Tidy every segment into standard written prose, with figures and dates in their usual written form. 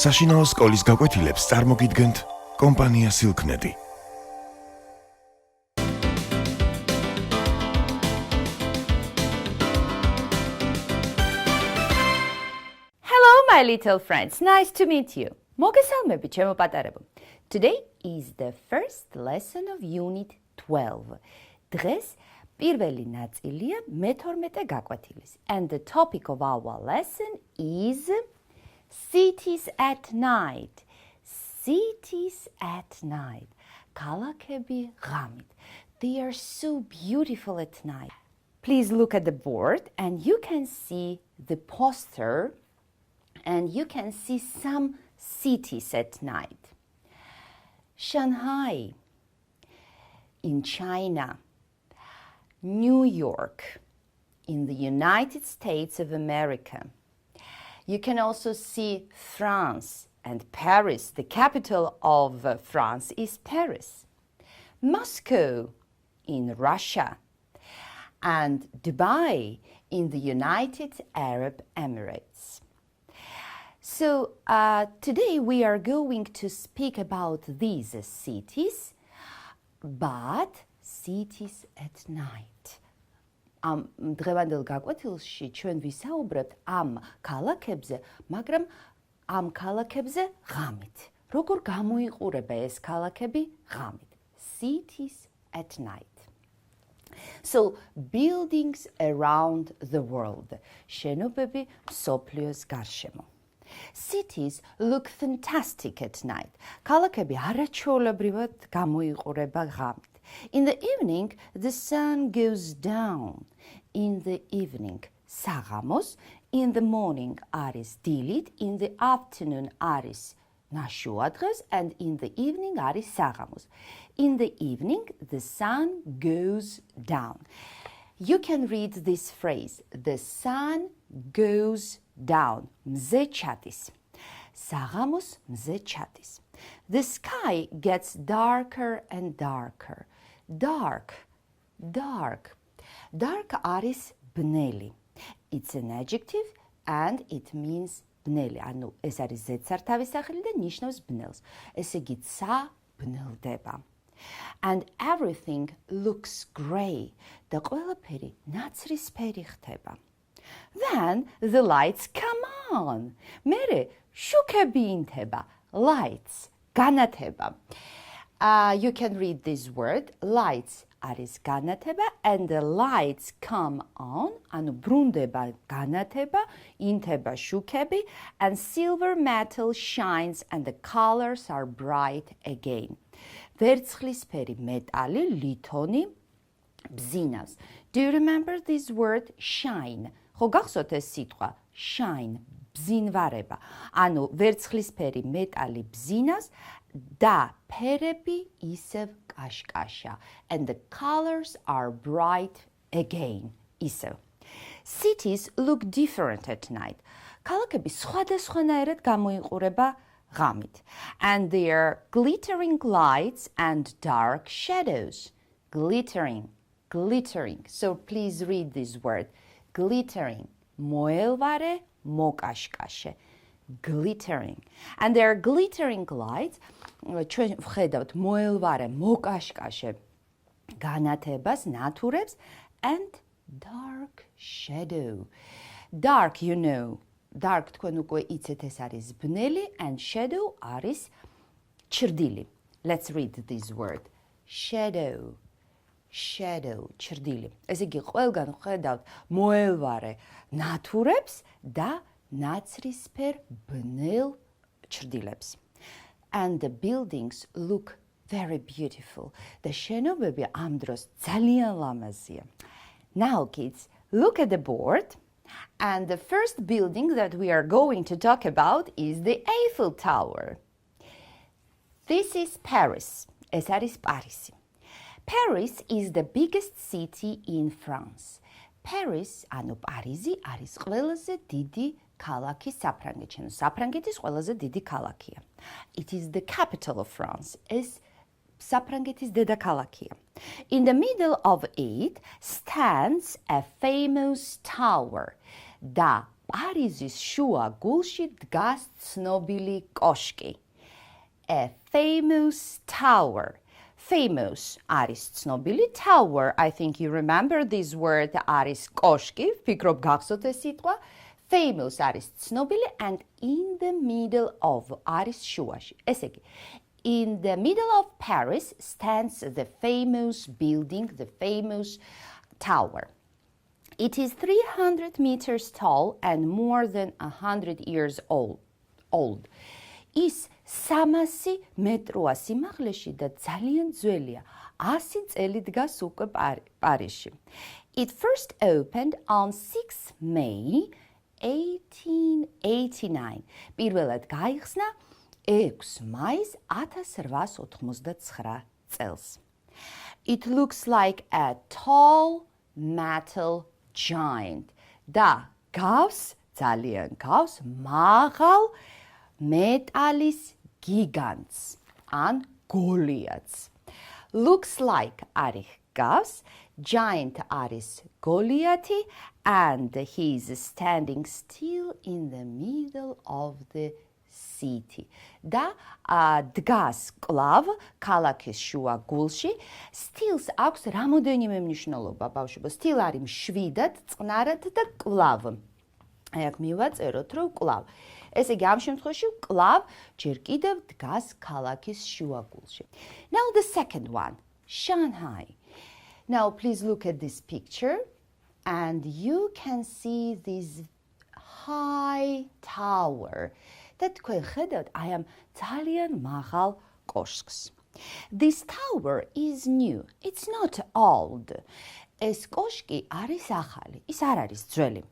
საშინაო სკოლის გაკვეთილებს წარმოგიდგენთ კომპანია სილქნეტი. Hello my little friends, nice to meet you. მოგესალმებით ჩემო პატარებო. Today is the first lesson of unit 12. დღეს პირველი ნაწილია მე-12 გაკვეთილის. And the topic of our lesson is cities at night. Cities at night. ქალაქები ღამით. They are so beautiful at night. Please look at the board and you can see the poster and you can see some cities at night. Shanghai in China, New York in the United States of America. You can also see France and Paris. The capital of France is Paris. Moscow in Russia and Dubai in the United Arab Emirates. So today we are going to speak about these cities, but cities at night. დღევანდელ გაკვეთილში ჩვენ ვისაუბრებთ ამ ქალაქებზე, მაგრამ ამ ქალაქებზე ღამით. როგორ გამოიყურება ეს ქალაქები ღამით? Cities at night. So buildings around the world. შენობები მსოფლიოს გარშემო. Cities look fantastic at night. ქალაქები არაჩვეულებრივად გამოიყურება ღამით. In the evening, the sun goes down. In the evening, საღამოს, in the morning არის დილით, in the afternoon არის ნაშუადღეს, and in the evening არის საღამოს. In the evening, the sun goes down. You can read this phrase, the sun goes down. მზე ჩადის. საღამოს მზე ჩადის. The sky gets darker and darker. Dark, dark. Dark არის ბნელი. It's an adjective and it means ბნელი. ანუ ეს არის ზედსართავი სახელი და ნიშნავს ბნელს. ესე იგი ცა ბნელდება. And everything looks grey. და ყველაფერი ნაცრისფერი ხდება. Then the lights come on. მერე შუქები ინთება. Lights, განათება. You can read this word, lights არის განათება, and the lights come on, ანუ ბრუნდება განათება, ინთება შუქები, and silver metal shines and the colors are bright again. ვერცხლისფერი მეტალი, ლითონი, ბზინავს. Do you remember this word, shine? ხო გახსოვთ ეს სიტყვა, shine, ბზინვარება. ანუ ვერცხლისფერი მეტალი ბზინავს და ფერები ისევ კაშკაშა. And the colors are bright again. ისევ. Cities look different at night. ქალაქები სხვადასხვანაირად გამოიყურება ღამით. And their glittering lights and dark shadows. Glittering, glittering. So please read this word. Glittering. მოელვარე, მოკაშკაშე. Glittering. And there are glittering lights. ჩვენ ვხედავთ მოელვარე, მოკაშკაშე განათებას, ნათურებს and dark shadow. Dark, you know. Dark თქვენ უკვე იცით ეს არის ბნელი and shadow არის ჩრდილი. Let's read this word. Shadow. Shadow, ჩრდილი. ესე იგი ყველგან ვხედავთ მოელვარე ნათურებს და ნაცრისფერ ბნელ ჩრდილებს. And the buildings look very beautiful. და შენობები ამ დროს ძალიან ლამაზია. Now kids, look at the board. And the first building that we are going to talk about is the Eiffel Tower. This is Paris. ეს არის პარისი. Paris is the biggest city in France. Paris, ანუ პარიზი არის ყველაზე დიდი ქალაქი საფრანგეთში. საფრანგეთის ყველაზე დიდი ქალაქია. It is the capital of France. ეს საფრანგეთის დედაქალაქია. In the middle of it stands a famous tower. და პარიზის შუა გულში დგას ცნობილი კოშკი. A famous tower. Famous არის ცნობილი, tower, I think you remember this word არის კოშკი, ვფიქრობ გახსოვთ ეს სიტყვა. Famous არის ცნობილი and in the middle of არის შუაში. ესე იგი, in the middle of Paris stands the famous building, the famous tower. It is 300 meters tall and more than 100 years old. Is 300 მეტროა სიმაღლეში და ძალიან ძველია. 100 წელი დგას უკვე პარიზში. It first opened on 6 May 1889. პირველად გაიხსნა 6 მაის 1889 წელს. It looks like a tall metal giant. და გავს, ძალიან გავს, მაღალ მეტალის გიგანტს, ან გოლიათს. Looks like არის გავს, giant არის გოლიათი, and he is standing still in the middle of the city. და დგას კლავ ქალაქის შუა გულში. Still's აქვს რამოდენიმე მნიშვნელობა, ბავშვებო. Still არის მშვიდად, წყნარად და კლავ. აი აქ მივაწეროთ, რომ კლავ. ესე იგი, ამ შემთხვევაში კლავ ჯერ კიდევ დგას ქალაქის შუა გულში. Now the second one, Shanghai. Now please look at this picture and you can see this high tower. და თქვენ ხედავთ, აი ამ ძალიან მაღალ კოშკს. This tower is new. It's not old. ეს კოშკი არის ახალი, ის არ არის ძველი.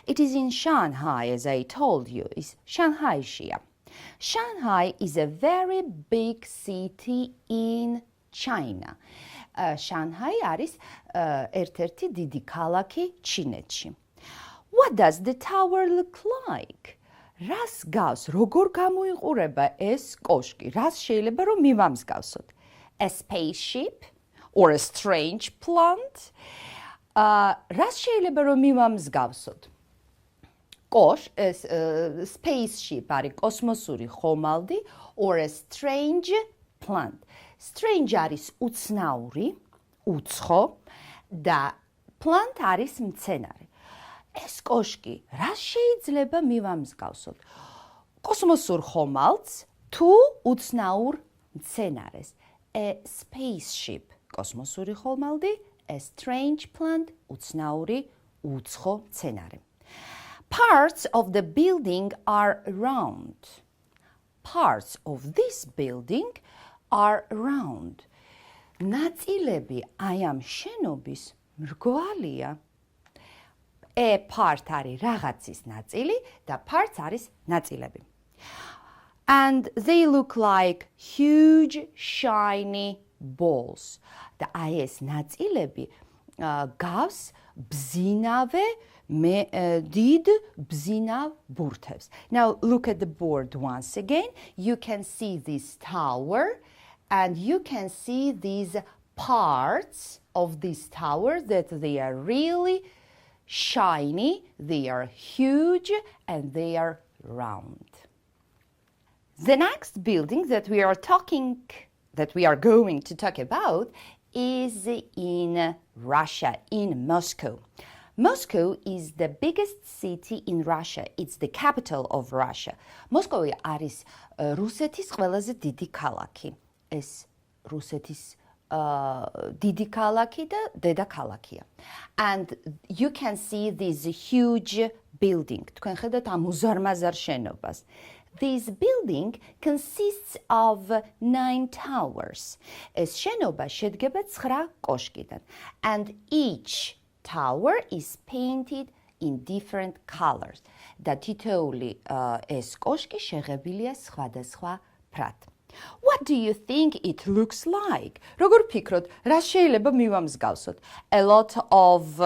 It is in Shanghai, as I told you, is Shanghai-შია. Shanghai is a very big city in China. Shanghai არის ერთ-ერთი დიდი ქალაქი ჩინეთში. What does the tower look like? რას გავს, როგორ გამოიყურება ეს კოშკი? რას შეიძლება რომ მივამსგავსოთ? A spaceship or a strange plant? რას შეიძლება რომ მივამსგავსოთ? Spaceship არის კოსმოსური ხომალდი or a strange plant. Strange არის უცნაური, უცხო და plant არის მცენარე. ეს კოშკი რას შეიძლება მივამსგავსოთ? კოსმოსურ ხომალდს თუ უცნაურ მცენარეს? A spaceship, კოსმოსური ხომალდი, a strange plant, უცნაური, უცხო მცენარე. Parts of the building are round. Parts of this building are round. ნაწილები აი ამ შენობის მრგვალია. A part არის რაღაცის ნაწილი და parts არის ნაწილები. And they look like huge shiny balls. და აი ეს ნაწილები გავს ბზინავე დიდ ბზინავ ბურთებს. Now look at the board once again. You can see this tower and you can see these parts of this tower that they are really shiny, they are huge, and they are round. The next building that we are going to talk about is in Russia, in Moscow. Moscow is the biggest city in Russia. It's the capital of Russia. Moscow არის რუსეთის ყველაზე დიდი ქალაქი. ეს რუსეთის დიდი ქალაქი და დედაქალაქია. And you can see this huge building. თქვენ ხედავთ ამ უზარმაზარ შენობას. This building consists of 9 towers. ეს შენობა შედგება 9 კოშკიდან. And each tower is painted in different colors. და თითოეული ეს კოშკი შეღებილია სხვადასხვა ფრად. What do you think it looks like? როგორ ფიქრობთ, რა შეიძლება მივამსგავსოთ? A lot of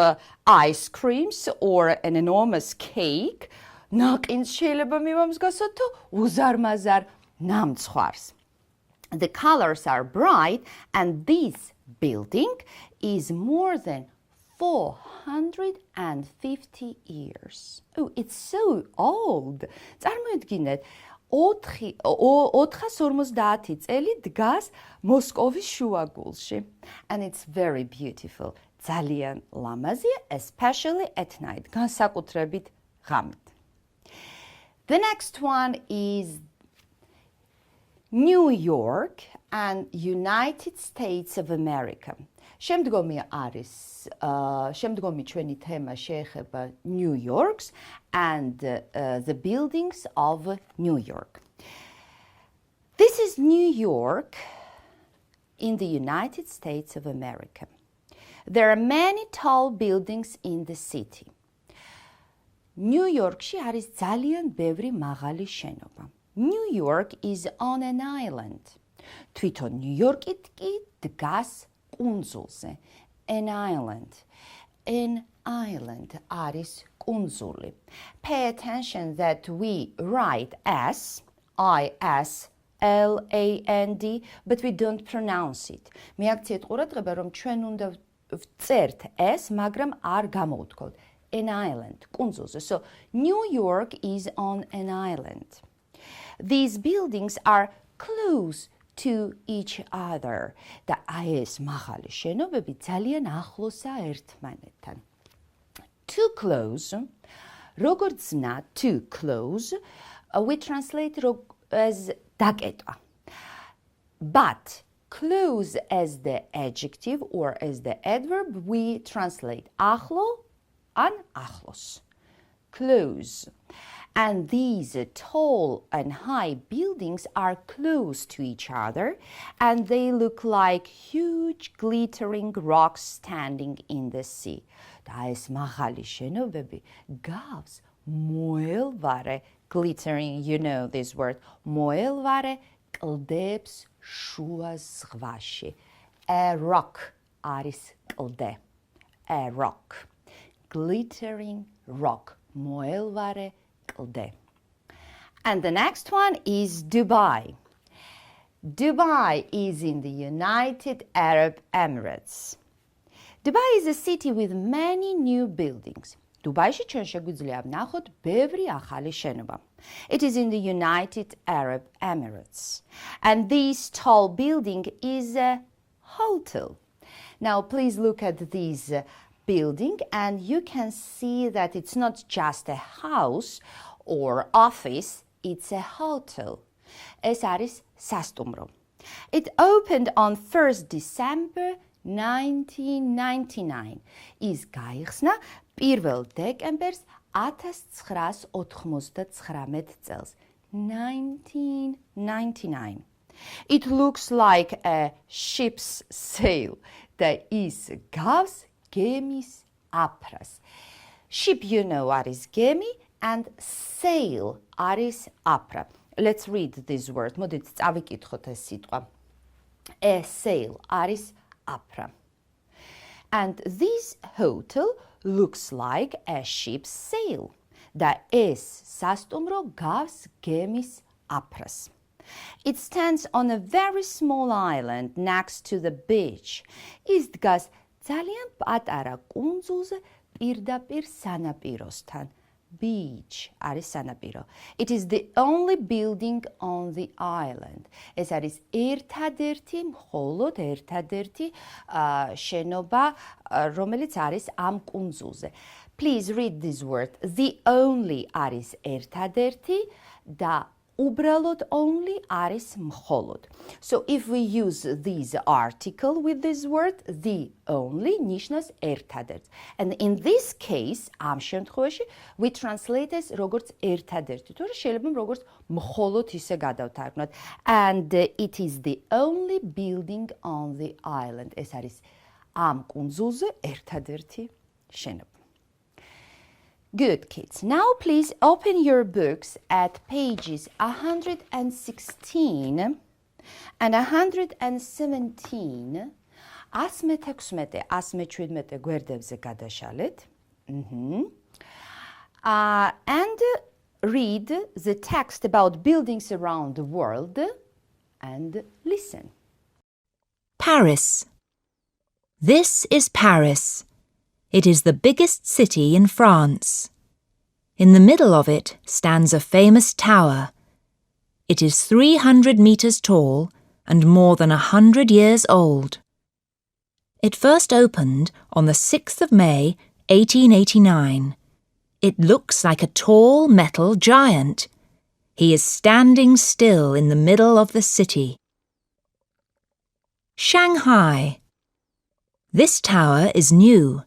ice creams or an enormous cake? ნაკინს შეიძლება მივამსგავსოთ თუ უზარმაზარ ნამცხვარს? The colors are bright and this building is more than 450 years. Oh, it's so old. წარმოიდგინეთ, 450 წელი დგას მოსკოვის შუაგულში. And it's very beautiful. ძალიან ლამაზია, especially at night. განსაკუთრებით ღამით. The next one is New York and United States of America. შემდგომი ჩვენი თემა შეეხება New York's and the buildings of New York. This is New York in the United States of America. There are many tall buildings in the city. New Yorkში არის ძალიან ბევრი მაღალი შენობა. New York is on an island. თვითონ ნიუ-იორკი კი დგას კუნძულზე. An island. An island არის კუნძული. Pay attention that we write S, I-S-L-A-N-D, but we don't pronounce it. მიაქციეთ ყურადღება, რომ ჩვენ უნდა ვწერთ S, მაგრამ არ გამოვთქვათ. An island, კუნძულზე. So, New York is on an island. These buildings are close to each other. და აი ეს მაღალი შენობები ძალიან ახლოსაა ერთმანეთთან. Too close, როგორც ზნა, too close, we translate as დაკეტვა. But close as the adjective or as the adverb, we translate ახლო an ახლოს. Close. And these tall and high buildings are close to each other and they look like huge glittering rocks standing in the sea. და ეს მაღალი შენობები გავს მოელვარე, glittering, you know this word, მოელვარე კლდებს შუა ზღვაში. A rock არის კლდე. A rock. Glittering rock. მოელვარე კლდე. And the next one is Dubai. Dubai is in the United Arab Emirates. Dubai is a city with many new buildings. Dubaiში ჩვენ შეგვიძლია ვნახოთ ბევრი ახალი შენობა. It is in the United Arab Emirates. And this tall building is a hotel. Now please look at this building and you can see that it's not just a house or office, it's a hotel. ეს არის სასტუმრო. It opened on 1st December 1999. ის გაიხსნა 1 დეკემბერს 1999 წელს. 1999. It looks like a ship's sail. და ის გავს გემის აფრას. Ship, you know, არის გემი and sail არის აფრა. Let's read this word. მოდით წავიკითხოთ ეს სიტყვა. A sail არის აფრა. And this hotel looks like a ship's sail. და ეს სასტუმრო გავს გემის აფრას. It stands on a very small island next to the beach. ის დგას ძალიან პატარა კუნძულზე პირდაპირ სანაპიროსთან. Beach არის სანაპირო. It is the only building on the island. ეს არის ერთადერთი, მხოლოდ ერთადერთი შენობა, რომელიც არის ამ კუნძულზე. Please read this word. The only არის ერთადერთი და უბრალოდ only არის მხოლოდ. So if we use this article with this word, the only ნიშნავს ერთადერთ. And in this case, ამ შემთხვევაში, we translate as როგორც ერთადერთი. თორე შეიძლება როგორც მხოლოდ ისე გადავთარგმნოთ. And it is the only building on the island. ეს არის ამ კუნძულზე ერთადერთი შენობა. Good, kids. Now please open your books at pages 116 and 117. 116, 117 გვერდებზე გადაშალეთ. And read the text about buildings around the world and listen. Paris. This is Paris. It is the biggest city in France. In the middle of it stands a famous tower. It is 300 meters tall and more than 100 years old. It first opened on the 6th of May, 1889. It looks like a tall metal giant. He is standing still in the middle of the city. Shanghai. This tower is new.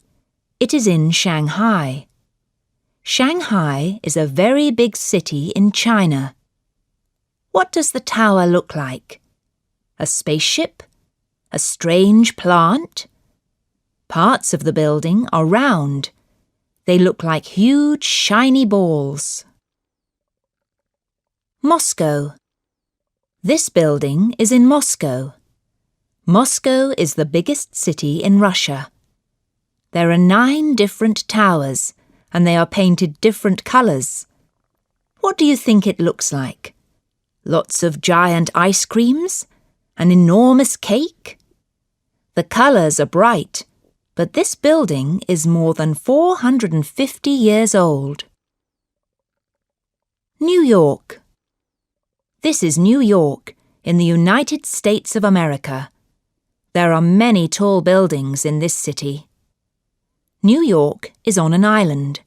It is in Shanghai. Shanghai is a very big city in China. What does the tower look like? A spaceship? A strange plant? Parts of the building are round. They look like huge, shiny balls. Moscow. This building is in Moscow. Moscow is the biggest city in Russia. There are 9 different towers, and they are painted different colours. What do you think it looks like? Lots of giant ice creams? An enormous cake? The colours are bright, but this building is more than 450 years old. New York. This is New York, in the United States of America. There are many tall buildings in this city. New York is on an island.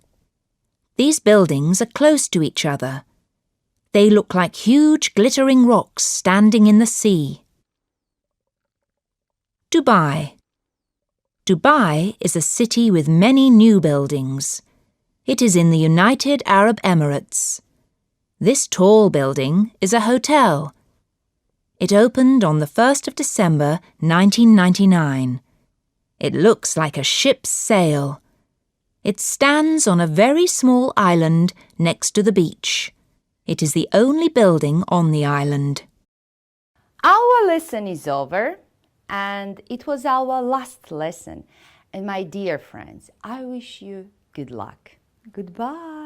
These buildings are close to each other. They look like huge glittering rocks standing in the sea. Dubai. Dubai is a city with many new buildings. It is in the United Arab Emirates. This tall building is a hotel. It opened on the 1st of December 1999. It looks like a ship's sail. It stands on a very small island next to the beach. It is the only building on the island. Our lesson is over, and it was our last lesson. And my dear friends, I wish you good luck. Goodbye.